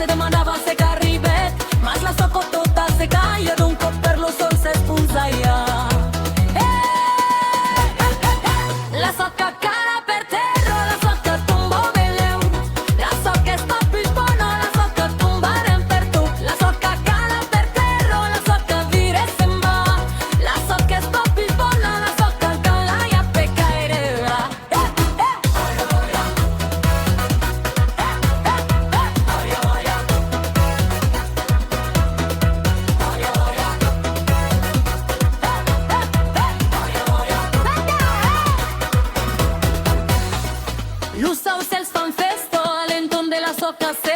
se demanava se qu'arribèt, mas la sòca tota se caia d'un cop per lo sol s'esponsaia. La sòca cala per terra, la sòca tomba benlèu, la sòca està più bona, la sòca tomba pertot, la sòca cala per terra, la sòca vira se'n va, la sòca està più bona, la sòca Calaia pecaire. Los aucels fan festa a l'entorn de la sòca.